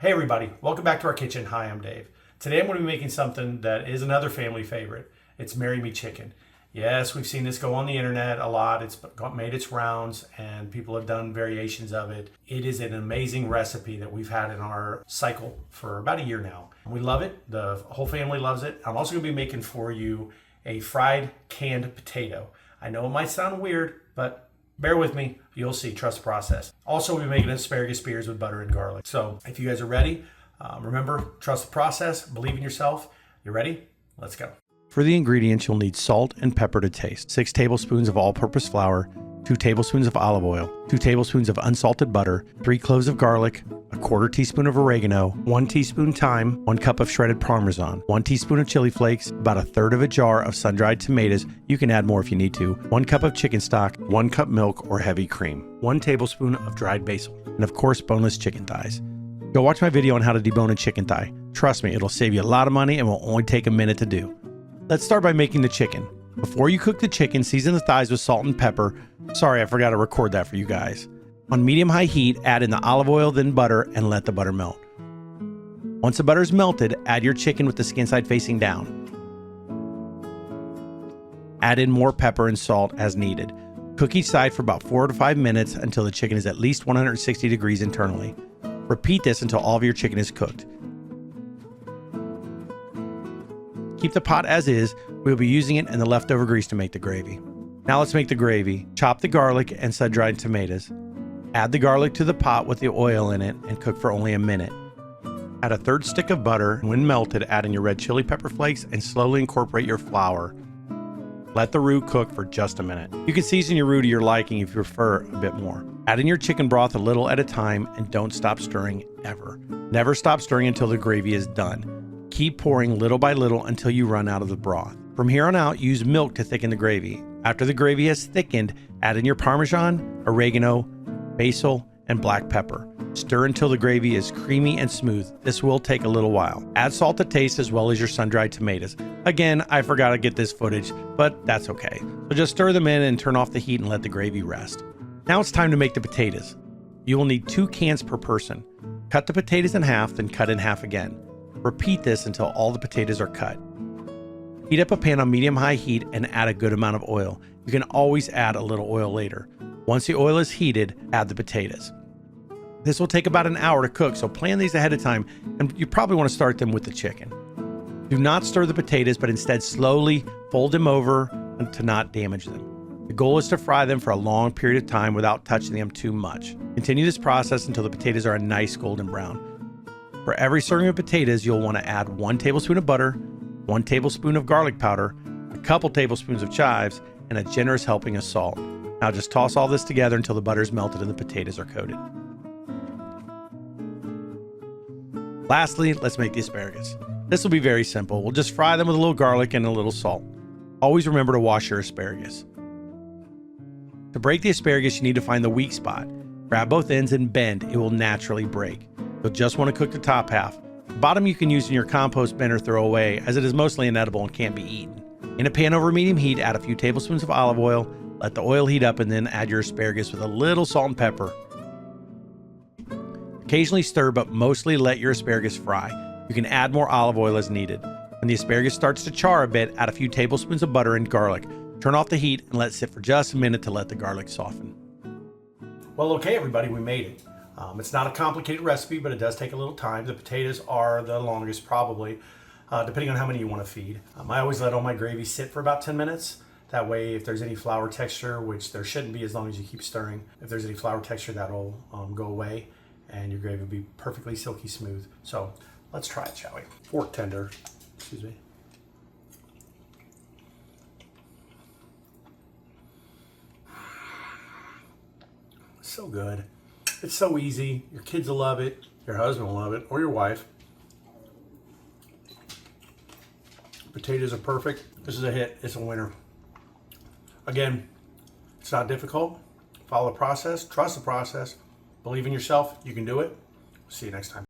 Hey everybody, welcome back to our kitchen. Hi, I'm Dave. Today I'm going to be making something that is another family favorite. It's Marry Me Chicken. Yes, we've seen this go on the internet a lot. It's made its rounds and people have done variations of it. It is an amazing recipe that we've had in our cycle for about a year now. We love it. The whole family loves it. I'm also going to be making for you a fried canned potato. I know it might sound weird, but bear with me, you'll see, trust the process. Also, we'll be making asparagus spears with butter and garlic. So if you guys are ready, remember, trust the process, believe in yourself. You ready? Let's go. For the ingredients, you'll need salt and pepper to taste, 6 tablespoons of all-purpose flour, 2 tablespoons of olive oil, 2 tablespoons of unsalted butter, 3 cloves of garlic, a quarter teaspoon of oregano, 1 teaspoon thyme, 1 cup of shredded parmesan, 1 teaspoon of chili flakes, about a third of a jar of sun-dried tomatoes, you can add more if you need to, 1 cup of chicken stock, 1 cup milk or heavy cream, 1 tablespoon of dried basil, and of course boneless chicken thighs. Go watch my video on how to debone a chicken thigh. Trust me, it'll save you a lot of money and will only take a minute to do. Let's start by making the chicken. Before you cook the chicken, season the thighs with salt and pepper. Sorry, I forgot to record that for you guys. On medium-high heat, add in the olive oil, then butter, and let the butter melt. Once the butter is melted, add your chicken with the skin side facing down. Add in more pepper and salt as needed. Cook each side for about 4 to 5 minutes until the chicken is at least 160 degrees internally. Repeat this until all of your chicken is cooked. Keep the pot as is. We'll be using it and the leftover grease to make the gravy. Now let's make the gravy. Chop the garlic and sun-dried tomatoes. Add the garlic to the pot with the oil in it and cook for only a minute. Add a third stick of butter. When melted, add in your red chili pepper flakes and slowly incorporate your flour. Let the roux cook for just a minute. You can season your roux to your liking if you prefer a bit more. Add in your chicken broth a little at a time and don't stop stirring ever. Never stop stirring until the gravy is done. Keep pouring little by little until you run out of the broth. From here on out, use milk to thicken the gravy. After the gravy has thickened, add in your parmesan, oregano, basil, and black pepper. Stir until the gravy is creamy and smooth. This will take a little while. Add salt to taste as well as your sun-dried tomatoes. Again, I forgot to get this footage, but that's okay. So just stir them in and turn off the heat and let the gravy rest. Now it's time to make the potatoes. You will need 2 cans per person. Cut the potatoes in half, then cut in half again. Repeat this until all the potatoes are cut. Heat up a pan on medium-high heat and add a good amount of oil. You can always add a little oil later. Once the oil is heated, add the potatoes. This will take about an hour to cook, so plan these ahead of time, and you probably want to start them with the chicken. Do not stir the potatoes, but instead slowly fold them over to not damage them. The goal is to fry them for a long period of time without touching them too much. Continue this process until the potatoes are a nice golden brown. For every serving of potatoes, you'll want to add 1 tablespoon of butter, 1 tablespoon of garlic powder, a couple tablespoons of chives, and a generous helping of salt. Now just toss all this together until the butter is melted and the potatoes are coated. Lastly, let's make the asparagus. This will be very simple. We'll just fry them with a little garlic and a little salt. Always remember to wash your asparagus. To break the asparagus, you need to find the weak spot. Grab both ends and bend. It will naturally break. You'll just want to cook the top half. The bottom you can use in your compost bin or throw away, as it is mostly inedible and can't be eaten. In a pan over medium heat, add a few tablespoons of olive oil. Let the oil heat up and then add your asparagus with a little salt and pepper. Occasionally stir, but mostly let your asparagus fry. You can add more olive oil as needed. When the asparagus starts to char a bit, add a few tablespoons of butter and garlic. Turn off the heat and let it sit for just a minute to let the garlic soften. Well, okay, everybody, we made it. It's not a complicated recipe, but it does take a little time. The potatoes are the longest, probably, depending on how many you want to feed. I always let all my gravy sit for about 10 minutes. That way, if there's any flour texture, which there shouldn't be as long as you keep stirring, if there's any flour texture, that'll go away, and your gravy will be perfectly silky smooth. So let's try it, shall we? Fork tender, excuse me. So good. It's so easy. Your kids will love it. Your husband will love it, or your wife. Potatoes are perfect. This is a hit. It's a winner. Again, it's not difficult. Follow the process. Trust the process. Believe in yourself. You can do it. See you next time.